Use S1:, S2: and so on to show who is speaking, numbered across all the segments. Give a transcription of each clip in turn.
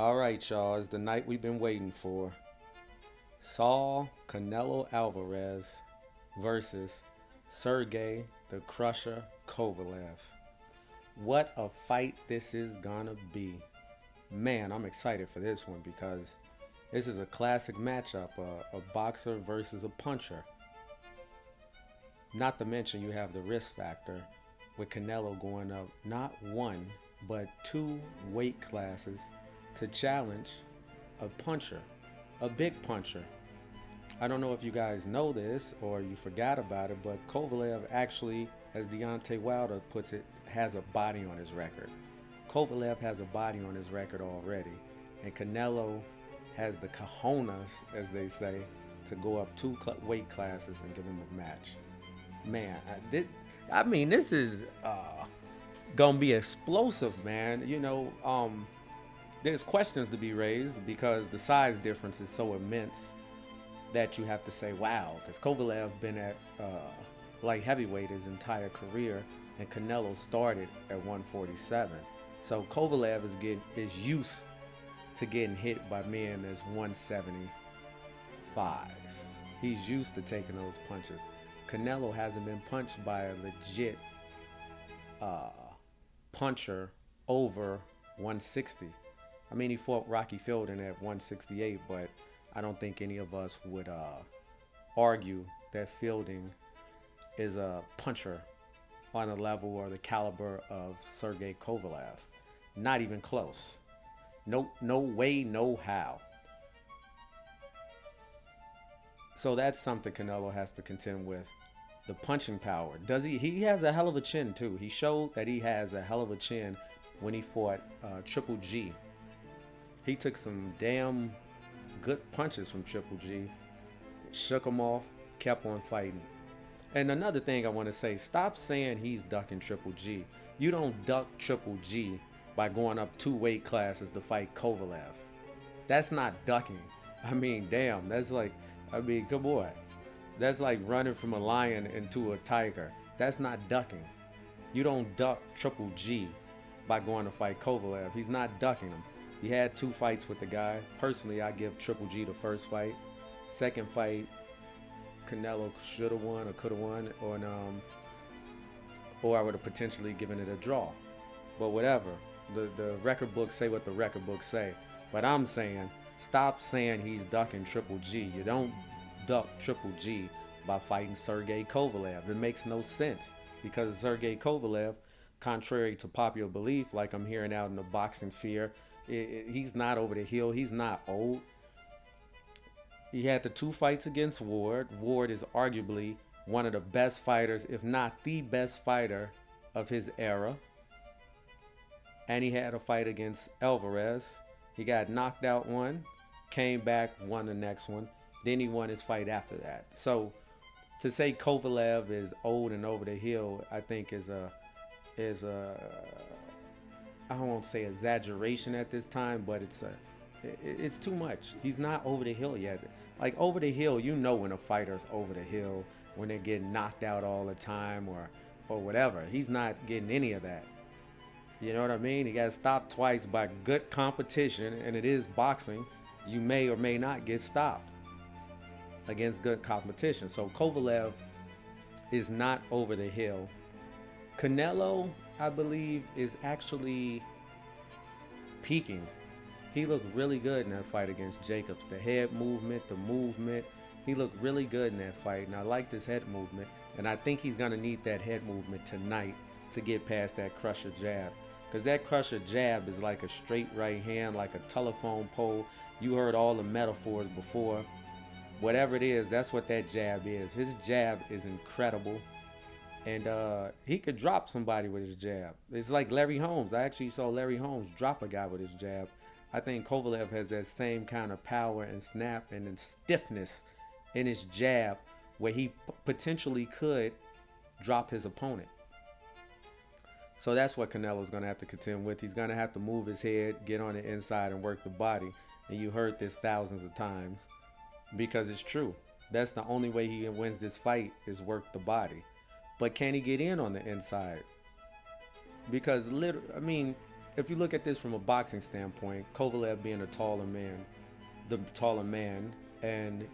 S1: All right, y'all. It's the night we've been waiting for. Saul Canelo Alvarez versus Sergey the Crusher Kovalev. What a fight this is gonna be. Man, I'm excited for this one because this is a classic matchup, a boxer versus a puncher. Not to mention you have the risk factor with Canelo going up not one, but two weight classes to challenge a puncher, a big puncher. I don't know if you guys know this or you forgot about it, but Kovalev actually, as Deontay Wilder puts it, has a body on his record. Kovalev has a body on his record already, and Canelo has the cojones, as they say, to go up two weight classes and give him a match. Man, this is gonna be explosive, man. There's questions to be raised because the size difference is so immense that you have to say, wow, because Kovalev been at light heavyweight his entire career, and Canelo started at 147. So Kovalev is used to getting hit by men that's 175. He's used to taking those punches. Canelo hasn't been punched by a legit uh, puncher over 160. I mean, he fought Rocky Fielding at 168, but I don't think any of us would argue that Fielding is a puncher on the level or the caliber of Sergey Kovalev. Not even close. No, no way, no how. So that's something Canelo has to contend with. The punching power. Does he? He has a hell of a chin too. He showed that he has a hell of a chin when he fought Triple G. He took some damn good punches from Triple G, shook him off, kept on fighting. And another thing I want to say, stop saying he's ducking Triple G. You don't duck Triple G by going up two weight classes to fight Kovalev. That's not ducking. I mean, damn, come on. That's like running from a lion into a tiger. That's not ducking. You don't duck Triple G by going to fight Kovalev. He's not ducking him. He had two fights with the guy. Personally, I give Triple G the first fight. Second fight, Canelo should have won or could have won, or I would have potentially given it a draw. But whatever. The record books say what the record books say. But I'm saying, stop saying he's ducking Triple G. You don't duck Triple G by fighting Sergey Kovalev. It makes no sense because Sergey Kovalev, contrary to popular belief, like I'm hearing out in the boxing sphere, he's not over the hill. He's not old. He had the two fights against Ward. Ward is arguably one of the best fighters, if not the best fighter of his era. And he had a fight against Alvarez. He got knocked out one, came back, won the next one. Then he won his fight after that. So to say Kovalev is old and over the hill, I think is a I won't say exaggeration at this time, but it's too much. He's not over the hill yet. Like over the hill, you know when a fighter's over the hill, when they're getting knocked out all the time or whatever. He's not getting any of that. You know what I mean? He got stopped twice by good competition, and it is boxing. You may or may not get stopped against good competition. So Kovalev is not over the hill. Canelo, I believe, is actually peaking. He looked really good in that fight against Jacobs. The head movement, the movement. He looked really good in that fight, and I like this head movement. And I think he's going to need that head movement tonight to get past that crusher jab. Because that crusher jab is like a straight right hand, like a telephone pole. You heard all the metaphors before. Whatever it is, that's what that jab is. His jab is incredible. And he could drop somebody with his jab. It's like Larry Holmes. I actually saw Larry Holmes drop a guy with his jab. I think Kovalev has that same kind of power and snap and stiffness in his jab where he potentially could drop his opponent. So that's what Canelo's going to have to contend with. He's going to have to move his head, get on the inside, and work the body. And you heard this thousands of times because it's true. That's the only way he wins this fight is work the body. But can he get in on the inside? Because if you look at this from a boxing standpoint, Kovalev being the taller man, and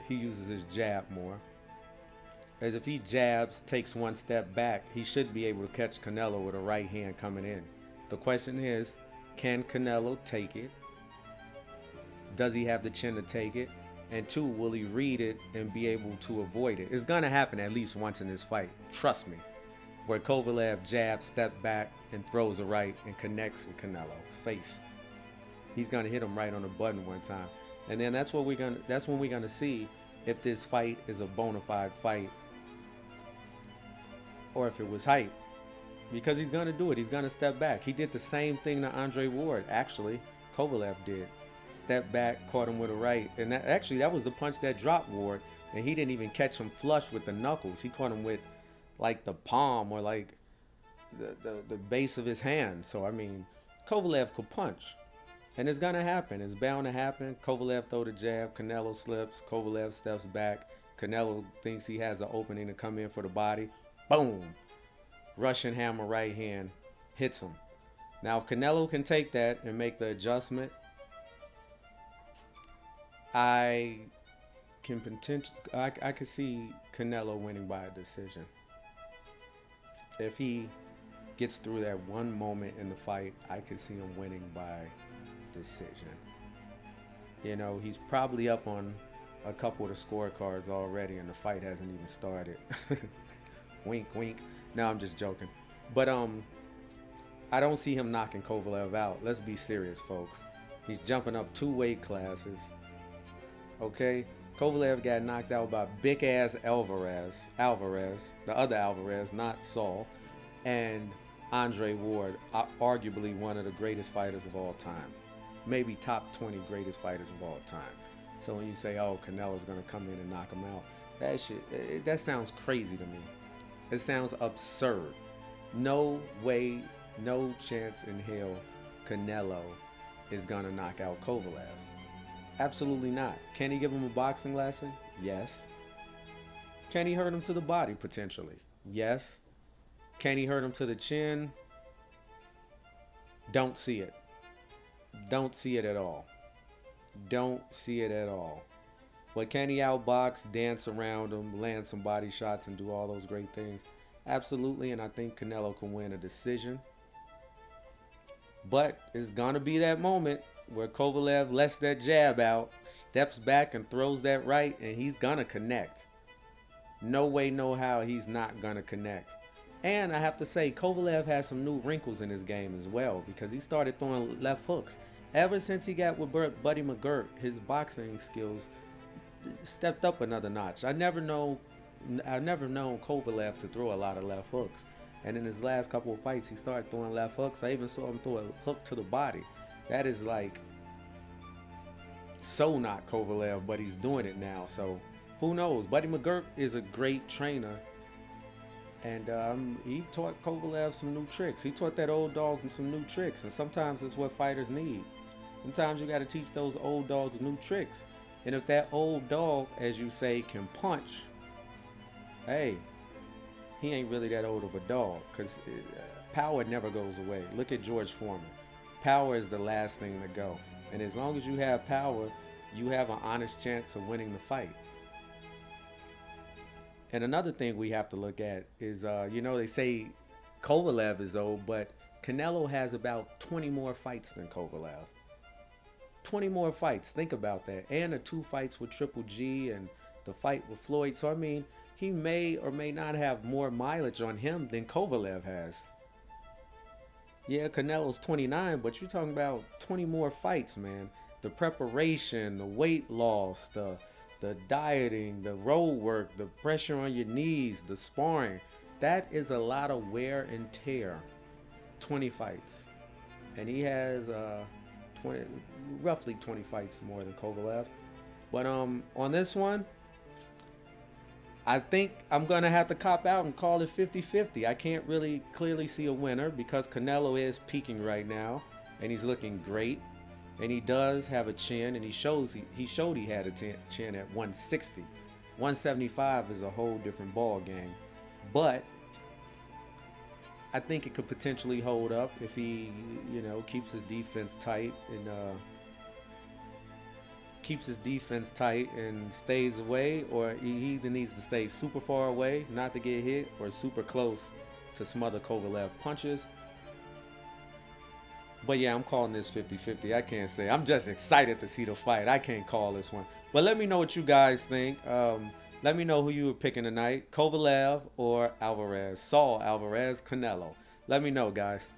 S1: he uses his jab more. As if he jabs, takes one step back, he should be able to catch Canelo with a right hand coming in. The question is, can Canelo take it? Does he have the chin to take it? And two, will he read it and be able to avoid it? It's going to happen at least once in this fight. Trust me. Where Kovalev jabs, step back, and throws a right and connects with Canelo's face. He's going to hit him right on the button one time. And then that's when we're going to see if this fight is a bona fide fight or if it was hype. Because he's going to do it. He's going to step back. He did the same thing to Andre Ward, actually. Kovalev did. Step back, caught him with a right. And that was the punch that dropped Ward. And he didn't even catch him flush with the knuckles. He caught him with like the palm or like the base of his hand. So, I mean, Kovalev could punch. And it's going to happen. It's bound to happen. Kovalev throw the jab. Canelo slips. Kovalev steps back. Canelo thinks he has an opening to come in for the body. Boom. Russian hammer right hand. Hits him. Now, if Canelo can take that and make the adjustment, I could see Canelo winning by a decision. If he gets through that one moment in the fight, I could see him winning by decision. You know, he's probably up on a couple of the scorecards already and the fight hasn't even started. Wink, wink. No, I'm just joking. But I don't see him knocking Kovalev out. Let's be serious, folks. He's jumping up 2 weight classes. Okay, Kovalev got knocked out by big ass Alvarez, the other Alvarez, not Saul, and Andre Ward, arguably one of the greatest fighters of all time, maybe top 20 greatest fighters of all time. So when you say, "Oh, Canelo's gonna come in and knock him out," that sounds crazy to me. It sounds absurd. No way, no chance in hell, Canelo is gonna knock out Kovalev. Absolutely not. Can he give him a boxing lesson? Yes. Can he hurt him to the body potentially? Yes. Can he hurt him to the chin? Don't see it. Don't see it at all. Don't see it at all. But can he outbox, dance around him, land some body shots, and do all those great things? Absolutely, and I think Canelo can win a decision. But it's going to be that moment where Kovalev lets that jab out, steps back and throws that right, and he's going to connect. No way, no how he's not going to connect. And I have to say, Kovalev has some new wrinkles in his game as well, because he started throwing left hooks. Ever since he got with Buddy McGirt, his boxing skills stepped up another notch. I've never known Kovalev to throw a lot of left hooks. And in his last couple of fights, he started throwing left hooks. I even saw him throw a hook to the body. That is like so not Kovalev, but he's doing it now. So who knows? Buddy McGirt is a great trainer. And he taught Kovalev some new tricks. He taught that old dog some new tricks. And sometimes that's what fighters need. Sometimes you got to teach those old dogs new tricks. And if that old dog, as you say, can punch, hey, he ain't really that old of a dog, because power never goes away. Look at George Foreman. Power is the last thing to go. And as long as you have power, you have an honest chance of winning the fight. And another thing we have to look at is, they say Kovalev is old, but Canelo has about 20 more fights than Kovalev. 20 more fights. Think about that. And the 2 fights with Triple G and the fight with Floyd. So, I mean, he may or may not have more mileage on him than Kovalev has. Yeah, Canelo's 29, but you're talking about 20 more fights, man. The preparation, the weight loss, the dieting, the road work, the pressure on your knees, the sparring. That is a lot of wear and tear. 20 fights. And he has roughly 20 fights more than Kovalev. But on this one, I think I'm going to have to cop out and call it 50-50. I can't really clearly see a winner because Canelo is peaking right now, and he's looking great. And he does have a chin, and he showed he had a chin at 160. 175 is a whole different ball game. But I think it could potentially hold up if he, keeps his defense tight and stays away, or he either needs to stay super far away, not to get hit, or super close to smother Kovalev punches. But yeah, I'm calling this 50-50. I can't say. I'm just excited to see the fight. I can't call this one. But let me know what you guys think. Let me know who you were picking tonight, Kovalev or Alvarez. Saul Alvarez, Canelo. Let me know, guys.